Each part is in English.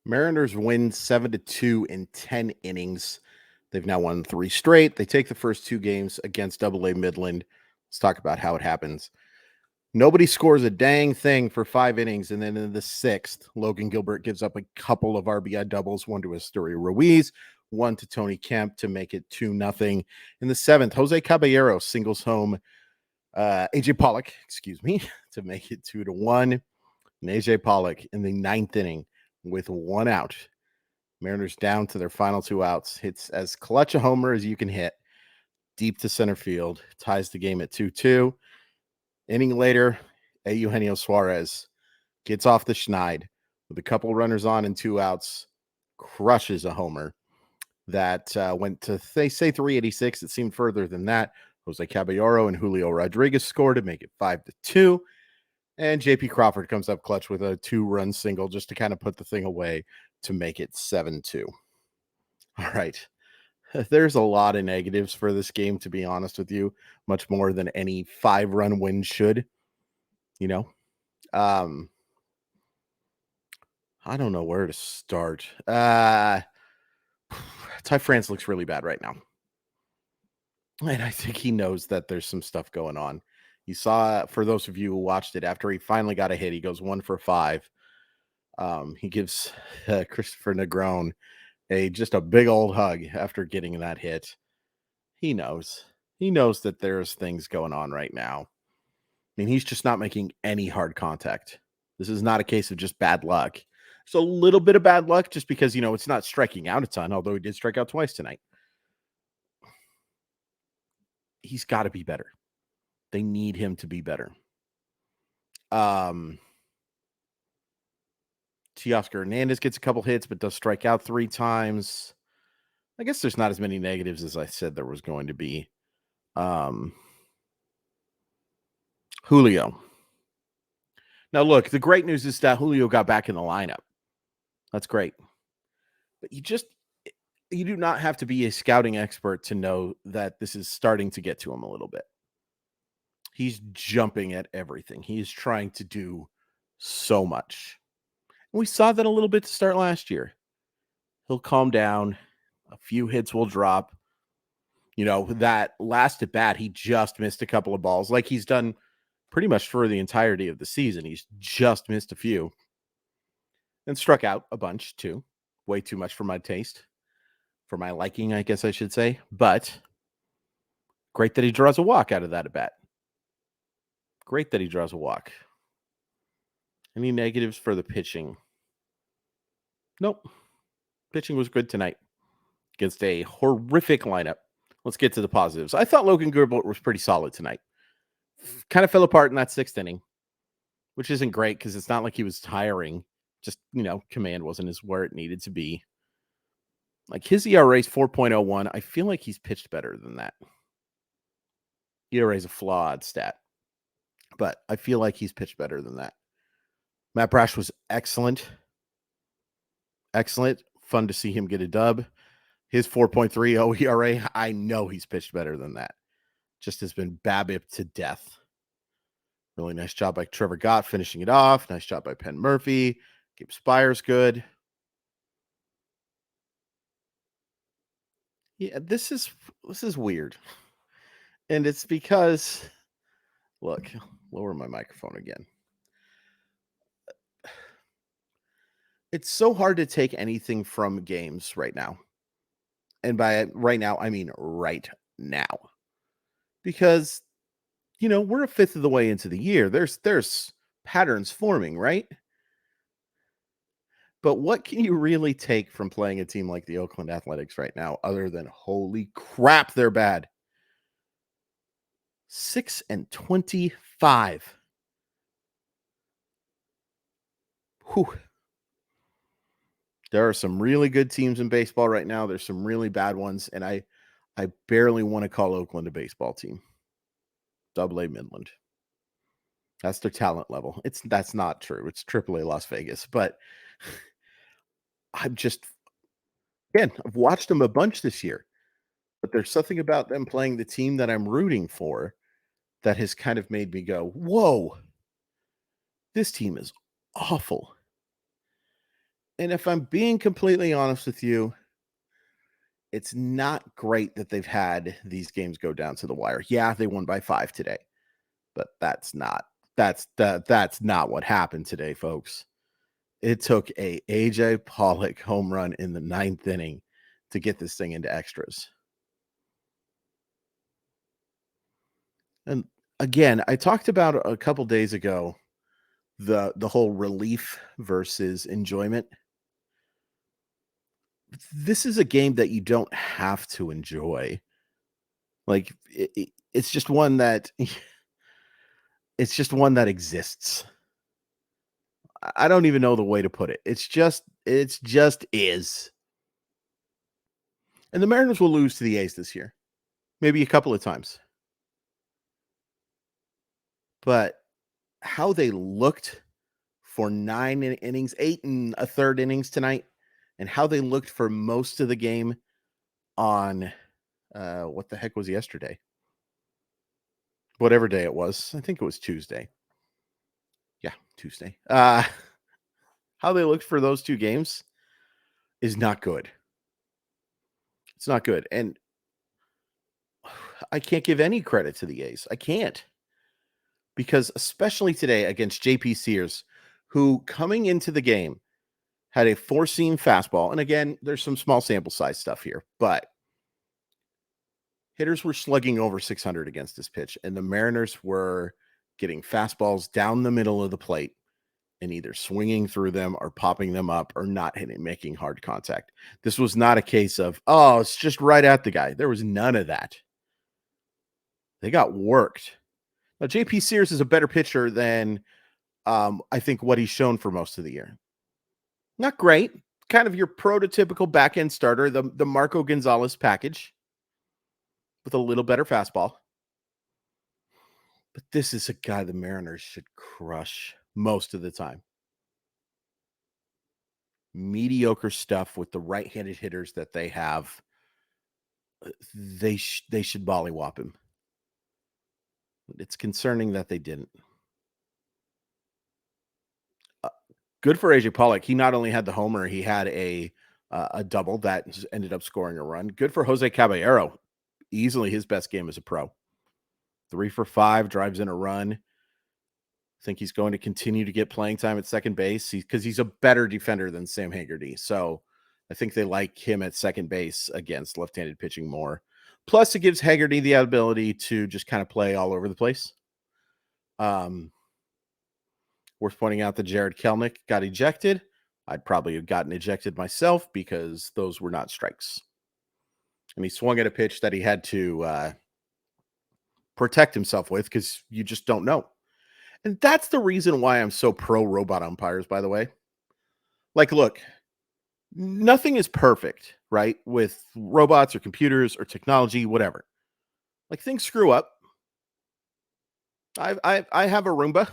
Mariners win 7-2 in 10 innings. They've now won 3 straight. They take the first 2 games against Double A Midland. Let's talk about how it happens. Nobody scores a dang thing for 5 innings, and then in the 6th, Logan Gilbert gives up a couple of RBI doubles, one to Astoria Ruiz, one to Tony Kemp to make it 2-0. In the 7th, Jose Caballero singles home AJ Pollock, to make it 2-1. And AJ Pollock in the 9th inning with 1 out. Mariners down to their final 2 outs. Hits as clutch a homer as you can hit, deep to center field, ties the game at 2-2. Inning later, Eugenio Suarez gets off the schneid with a couple runners on and 2 outs, crushes a homer that went to, they say 386. It seemed further than that. Jose Caballero and Julio Rodriguez scored to make it 5-2. And JP Crawford comes up clutch with a 2-run single just to kind of put the thing away to make it 7-2. All right. There's a lot of negatives for this game, to be honest with you, much more than any 5-run win should. You know, I don't know where to start. Ty France looks really bad right now. And I think he knows that there's some stuff going on. You saw, for those of you who watched it, after he finally got a hit, he goes 1 for 5. He gives Christopher Negron just a big old hug after getting that hit. He knows that there's things going on right now. I mean, he's just not making any hard contact. This is not a case of just bad luck. It's a little bit of bad luck just because, it's not striking out a ton, although he did strike out twice tonight. He's got to be better. They need him to be better. Teoscar Hernandez gets a couple hits, but does strike out 3 times. I guess there's not as many negatives as I said there was going to be. Julio. Now, look, the great news is that Julio got back in the lineup. That's great. But you do not have to be a scouting expert to know that this is starting to get to him a little bit. He's jumping at everything. He's trying to do so much. And we saw that a little bit to start last year. He'll calm down. A few hits will drop. That last at bat, he just missed a couple of balls like he's done pretty much for the entirety of the season. He's just missed a few and struck out a bunch too. Way too much for my taste, for my liking, I guess I should say. But great that he draws a walk out of that at bat. Great that he draws a walk. Any negatives for the pitching? Nope. Pitching was good tonight against a horrific lineup. Let's get to the positives. I thought Logan Gilbert was pretty solid tonight. Kind of fell apart in that 6th inning, which isn't great because it's not like he was tiring. Just, command wasn't where it needed to be. Like his ERA is 4.01. I feel like he's pitched better than that. ERA is a flawed stat, but I feel like he's pitched better than that. Matt Brash was excellent. Excellent. Fun to see him get a dub. His 4.30 ERA, I know he's pitched better than that. Just has been BABIP to death. Really nice job by Trevor Gott finishing it off. Nice job by Penn Murphy. Gabe Spires good. Yeah, this is weird. And it's because, look, lower my microphone again. It's so hard to take anything from games right now. And by right now, I mean right now. Because, we're a fifth of the way into the year. There's patterns forming, right? But what can you really take from playing a team like the Oakland Athletics right now, other than holy crap, they're bad? 6-25. Whew. There are some really good teams in baseball right now. There's some really bad ones, and I barely want to call Oakland a baseball team. Double A Midland. That's their talent level. That's not true. It's Triple A Las Vegas, but I've watched them a bunch this year. But there's something about them playing the team that I'm rooting for that has kind of made me go, whoa, this team is awful. And if I'm being completely honest with you, it's not great that they've had these games go down to the wire. Yeah, they won by 5 today, but that's not what happened today, folks. It took a AJ Pollock home run in the 9th inning to get this thing into extras. And again, I talked about a couple days ago the whole relief versus enjoyment. This is a game that you don't have to enjoy. Like it's just one that it's just one that exists. I don't even know the way to put it. It's just is. And the Mariners will lose to the A's this year. Maybe a couple of times. But how they looked for 9 innings, 8 1/3 innings tonight, and how they looked for most of the game on what the heck was yesterday? Whatever day it was. I think it was Tuesday. Yeah, Tuesday. How they looked for those 2 games is not good. It's not good. And I can't give any credit to the A's. I can't. Because especially today against JP Sears, who coming into the game had a four-seam fastball. And again, there's some small sample size stuff here, but hitters were slugging over 600 against this pitch, and the Mariners were getting fastballs down the middle of the plate and either swinging through them or popping them up or not hitting, making hard contact. This was not a case of, oh, it's just right at the guy. There was none of that. They got worked. Now, JP Sears is a better pitcher than I think what he's shown for most of the year. Not great. Kind of your prototypical back end starter, the Marco Gonzalez package with a little better fastball. But this is a guy the Mariners should crush most of the time. Mediocre stuff with the right-handed hitters that they have. They should bollywop him. It's concerning that they didn't. Good for AJ Pollock. He not only had the homer, he had a double that ended up scoring a run. Good for Jose Caballero. Easily his best game as a pro. 3 for 5, drives in a run. I think he's going to continue to get playing time at second base because he's a better defender than Sam Haggerty. So I think they like him at second base against left-handed pitching more. Plus, it gives Haggerty the ability to just kind of play all over the place. Worth pointing out that Jared Kelnick got ejected. I'd probably have gotten ejected myself because those were not strikes. And he swung at a pitch that he had to protect himself with because you just don't know. And that's the reason why I'm so pro robot umpires, by the way. Like, look, nothing is perfect, right? With robots or computers or technology, whatever. Like, things screw up. I have a Roomba.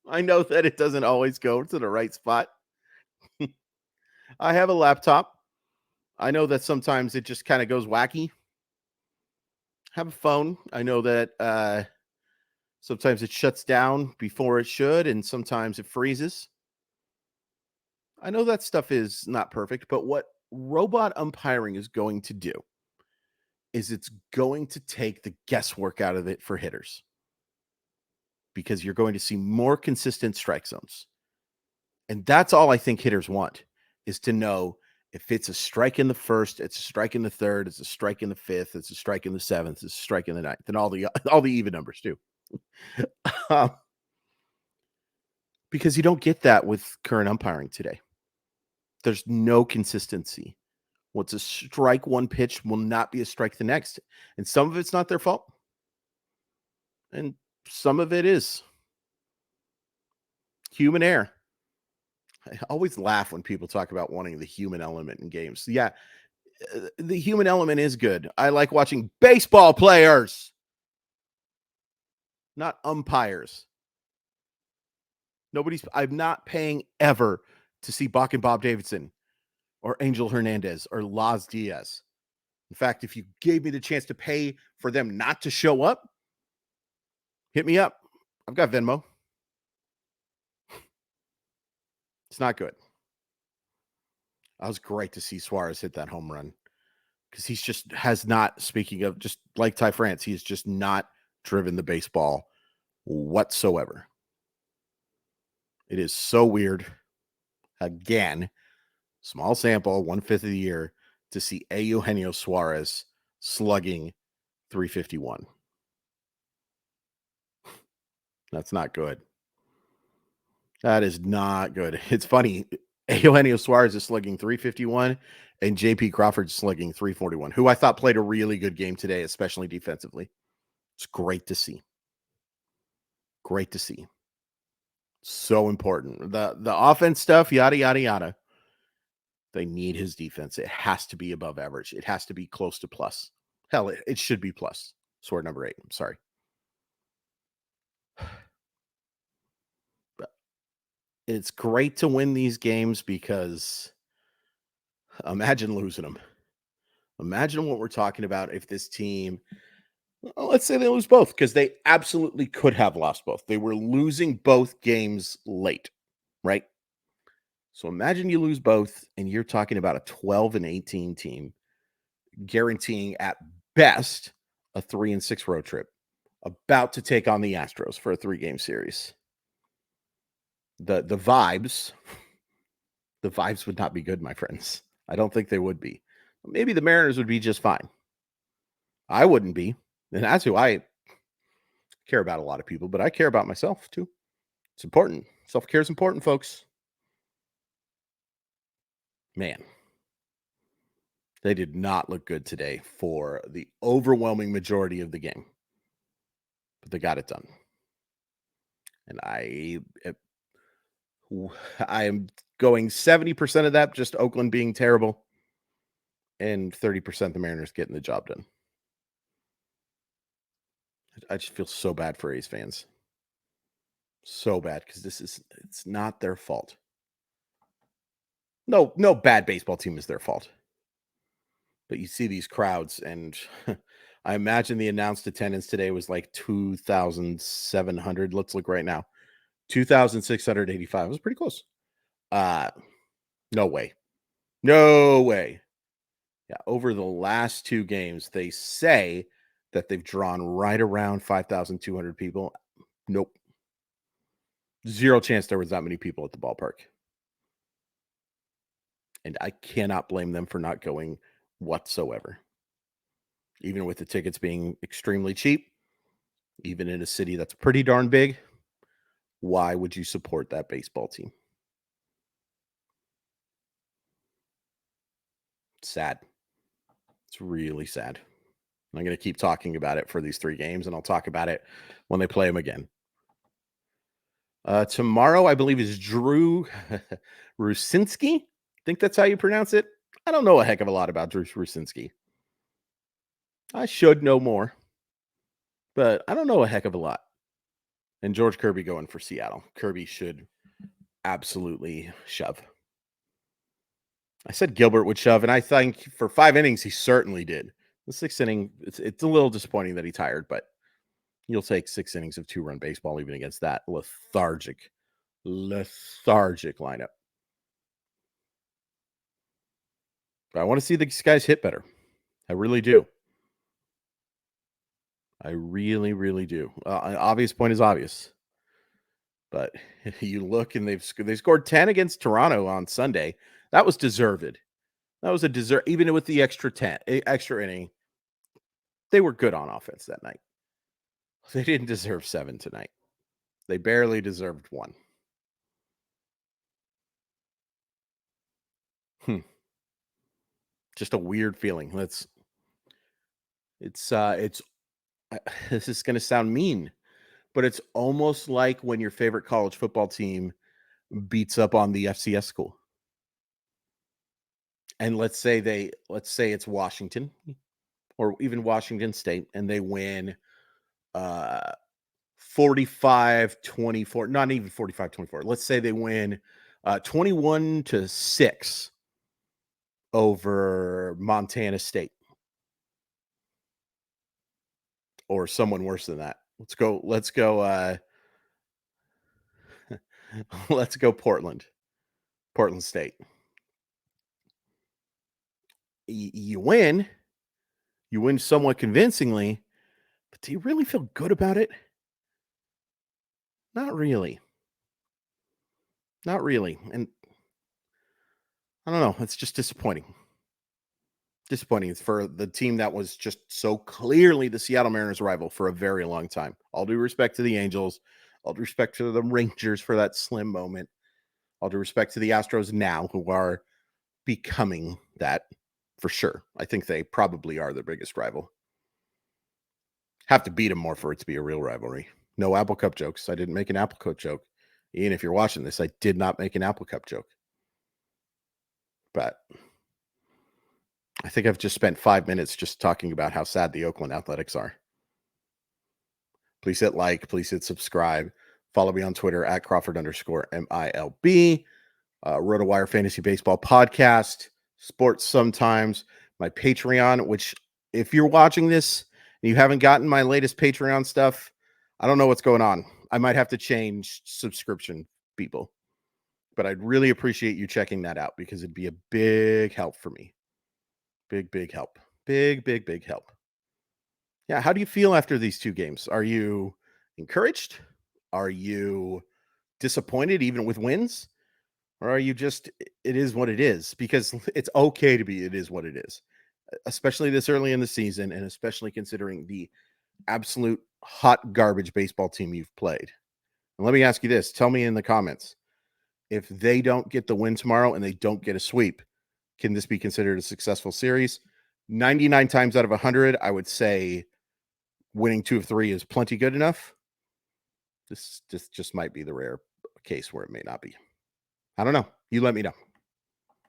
I know that it doesn't always go to the right spot. I have a laptop. I know that sometimes it just kind of goes wacky. Have a phone. I know that sometimes it shuts down before it should, and sometimes it freezes. I know that stuff is not perfect, but what robot umpiring is going to do is it's going to take the guesswork out of it for hitters because you're going to see more consistent strike zones. And that's all I think hitters want is to know if it's a strike in the first, it's a strike in the third, it's a strike in the fifth, it's a strike in the seventh, it's a strike in the ninth, and all the even numbers too. Because you don't get that with current umpiring today. There's no consistency. What's a strike one pitch will not be a strike the next. And some of it's not their fault. And some of it is human error. I always laugh when people talk about wanting the human element in games. Yeah, the human element is good. I like watching baseball players, not umpires. I'm not paying ever to see Bach and Bob Davidson or Angel Hernandez or Laz Diaz. In fact, if you gave me the chance to pay for them not to show up, hit me up. I've got Venmo. It's not good. That was great to see Suarez hit that home run because he's just has not, speaking of just like Ty France, he's just not driven the baseball whatsoever. It is so weird. Again, small sample, 1/5 of the year, to see Eugenio Suarez slugging 351. That's not good. That is not good. It's funny. Eugenio Suarez is slugging 351 and JP Crawford's slugging 341, who I thought played a really good game today, especially defensively. It's great to see. Great to see. So important. The offense stuff, yada, yada, yada. They need his defense. It has to be above average. It has to be close to plus. Hell, it should be plus. Sword number 8. I'm sorry. But it's great to win these games because imagine losing them. Imagine what we're talking about if this team, well, let's say they lose both, because they absolutely could have lost both. They were losing both games late, right? So imagine you lose both and you're talking about a 12-18 team guaranteeing at best a 3-6 road trip, about to take on the Astros for a 3-game series. The vibes, the vibes would not be good, my friends. I don't think they would be. Maybe the Mariners would be just fine. I wouldn't be. And that's who I care about, a lot of people, but I care about myself too. It's important. Self-care is important, folks. Man, they did not look good today for the overwhelming majority of the game, but they got it done. And I am going 70% of that just Oakland being terrible, and 30% the Mariners getting the job done. I just feel so bad for A's fans. So bad, because it's not their fault. No bad baseball team is their fault. But you see these crowds, and I imagine the announced attendance today was like 2,700. Let's look right now. 2,685. It was pretty close. No way. No way. Yeah, over the last 2 games, they say that they've drawn right around 5,200 people. Nope. Zero chance there was that many people at the ballpark. And I cannot blame them for not going whatsoever. Even with the tickets being extremely cheap, even in a city that's pretty darn big, why would you support that baseball team? Sad. It's really sad. I'm going to keep talking about it for these 3 games, and I'll talk about it when they play them again. Tomorrow, I believe, is Drew Rucinski. I think that's how you pronounce it. I don't know a heck of a lot about Drew Rucinski. I should know more, but I don't know a heck of a lot. And George Kirby going for Seattle. Kirby should absolutely shove. I said Gilbert would shove, and I think for 5 innings, he certainly did. The 6th inning, it's a little disappointing that he tired, but you'll take 6 innings of 2-run baseball even against that lethargic lineup. But I want to see these guys hit better. I really do. I really, really do. An obvious point is obvious. But you look, and they scored 10 against Toronto on Sunday. That was deserved. That was a deserve, even with the extra inning. They were good on offense that night. They didn't deserve 7 tonight. They barely deserved 1. Just a weird feeling. This is going to sound mean, but it's almost like when your favorite college football team beats up on the FCS school. And let's say it's Washington or even Washington State, and they win 45-24, not even 45-24. Let's say they win 21-6 over Montana State or someone worse than that. Let's go let's go Portland State. You win somewhat convincingly, but do you really feel good about it? Not really. Not really. And I don't know. It's just disappointing. Disappointing for the team that was just so clearly the Seattle Mariners rival for a very long time. All due respect to the Angels, all due respect to the Rangers for that slim moment, all due respect to the Astros now, who are becoming that for sure. I think they probably are the biggest rival. Have to beat them more for it to be a real rivalry. No Apple Cup jokes. I didn't make an Apple Cup joke. Ian, if you're watching this, I did not make an Apple Cup joke. But I think I've just spent 5 minutes just talking about how sad the Oakland Athletics are. Please hit like, please hit subscribe. Follow me on Twitter at Crawford_MILB. RotoWire Fantasy Baseball Podcast, Sports Sometimes, my Patreon, which if you're watching this and you haven't gotten my latest Patreon stuff, I don't know what's going on. I might have to change subscription people, but I'd really appreciate you checking that out because it'd be a big help for me. Big help. Big help. Yeah. How do you feel after these two games? Are you encouraged? Are you disappointed even with wins? Or are you just, it is what it is? Because it's okay to be, it is what it is, especially this early in the season, and especially considering the absolute hot garbage baseball team you've played. And let me ask you this. Tell me in the comments, if they don't get the win tomorrow and they don't get a sweep, can this be considered a successful series? 99 times out of 100, I would say winning 2 of 3 is plenty good enough. This just might be the rare case where it may not be. I don't know. You let me know.